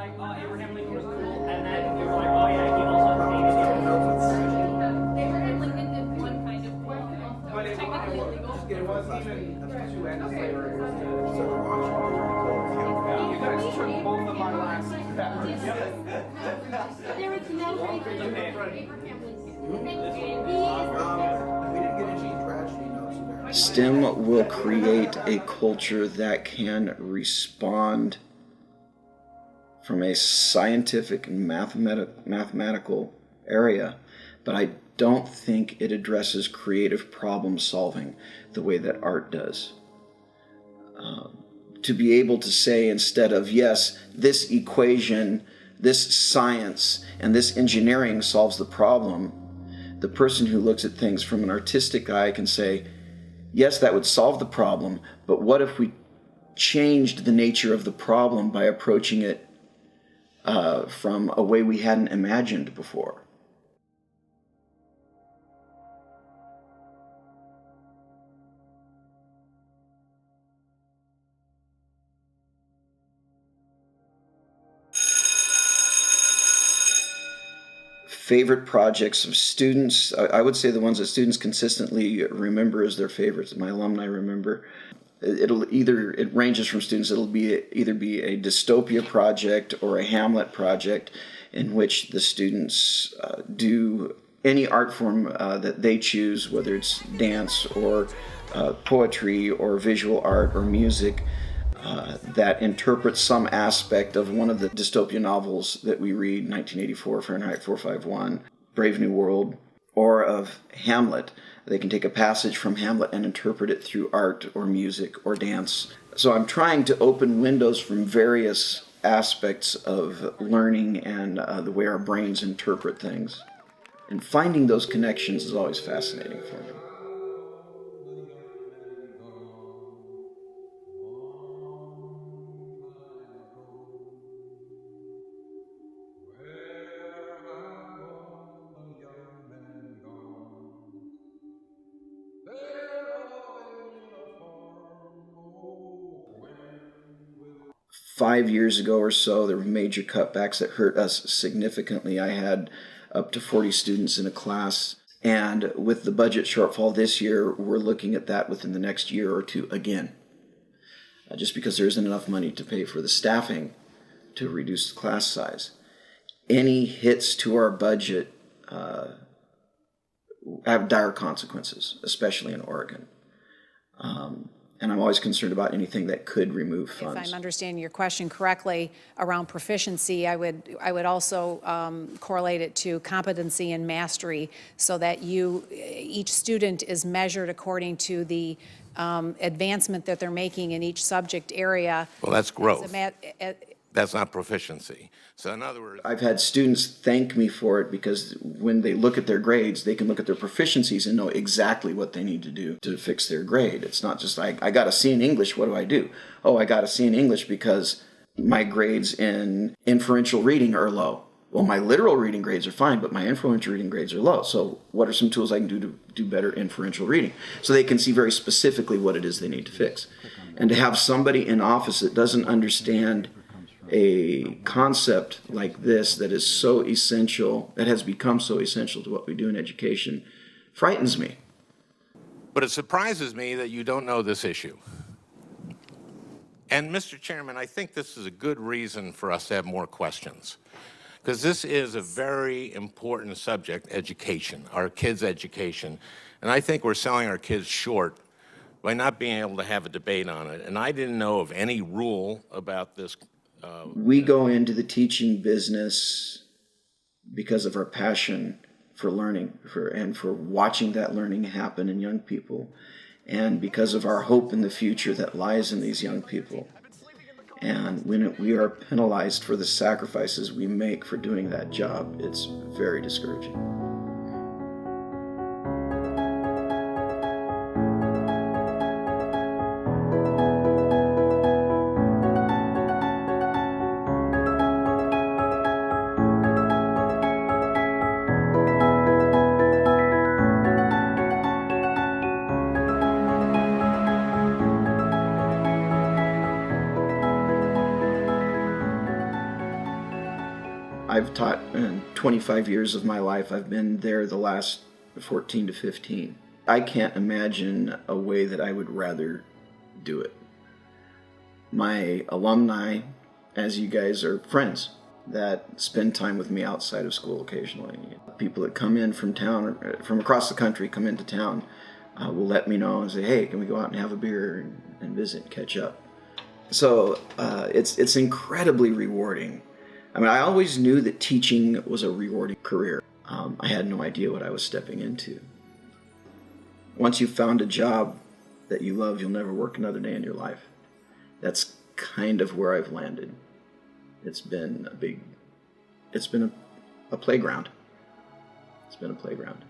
like, oh, Abraham Lincoln was cool, and then you were like, oh yeah, he also hated it. Abraham Lincoln did one kind of cool, But technically illegal. it wasn't even to end slavery. You Yeah. guys took both of my last peppers. There was no reason for Abraham Lincoln. We didn't get any tragedy notes there. STEM will create a culture that can respond from a scientific and mathematical area, but I don't think it addresses creative problem solving the way that art does. To be able to say, instead of, yes, this equation, this science, and this engineering solves the problem, the person who looks at things from an artistic eye can say, yes, that would solve the problem, but what if we changed the nature of the problem by approaching it from a way we hadn't imagined before? Favorite projects of students, I would say the ones that students consistently remember as their favorites, my alumni remember. It ranges from students, it'll either be a dystopia project or a Hamlet project in which the students do any art form that they choose, whether it's dance or poetry or visual art or music, that interprets some aspect of one of the dystopian novels that we read, 1984, Fahrenheit 451, Brave New World, or of Hamlet. They can take a passage from Hamlet and interpret it through art or music or dance. So I'm trying to open windows from various aspects of learning and the way our brains interpret things. And finding those connections is always fascinating for me. 5 years ago or so, there were major cutbacks that hurt us significantly. I had up to 40 students in a class. And with the budget shortfall this year, we're looking at that within the next year or two again. Just because there isn't enough money to pay for the staffing to reduce the class size. Any hits to our budget have dire consequences, especially in Oregon. And I'm always concerned about anything that could remove funds. If I'm understanding your question correctly, around proficiency, I would also correlate it to competency and mastery, so that each student is measured according to the advancement that they're making in each subject area. Well, that's growth. That's not proficiency. So in other words, I've had students thank me for it because when they look at their grades, they can look at their proficiencies and know exactly what they need to do to fix their grade. It's not just like, I got a C in English, what do I do? Oh, I got a C in English because my grades in inferential reading are low. Well, my literal reading grades are fine, but my inferential reading grades are low. So what are some tools I can do to do better inferential reading? So they can see very specifically what it is they need to fix. And to have somebody in office that doesn't understand a concept like this that is so essential, that has become so essential to what we do in education, frightens me. but it surprises me that you don't know this issue. And Mr. Chairman, I think this is a good reason for us to have more questions, because this is a very important subject, education, our kids' education. And I think we're selling our kids short by not being able to have a debate on it. And I didn't know of any rule about this. We go into the teaching business because of our passion for learning and for watching that learning happen in young people, and because of our hope in the future that lies in these young people. And when we are penalized for the sacrifices we make for doing that job, it's very discouraging. I've taught 25 years of my life. I've been there the last 14 to 15. I can't imagine a way that I would rather do it. My alumni, as you guys are friends that spend time with me outside of school occasionally. People that come in from town, from across the country, come into town, will let me know and say, hey, can we go out and have a beer and visit and catch up? So it's incredibly rewarding. I mean, I always knew that teaching was a rewarding career. I had no idea what I was stepping into. Once you've found a job that you love, you'll never work another day in your life. That's kind of where I've landed. It's been a playground. It's been a playground.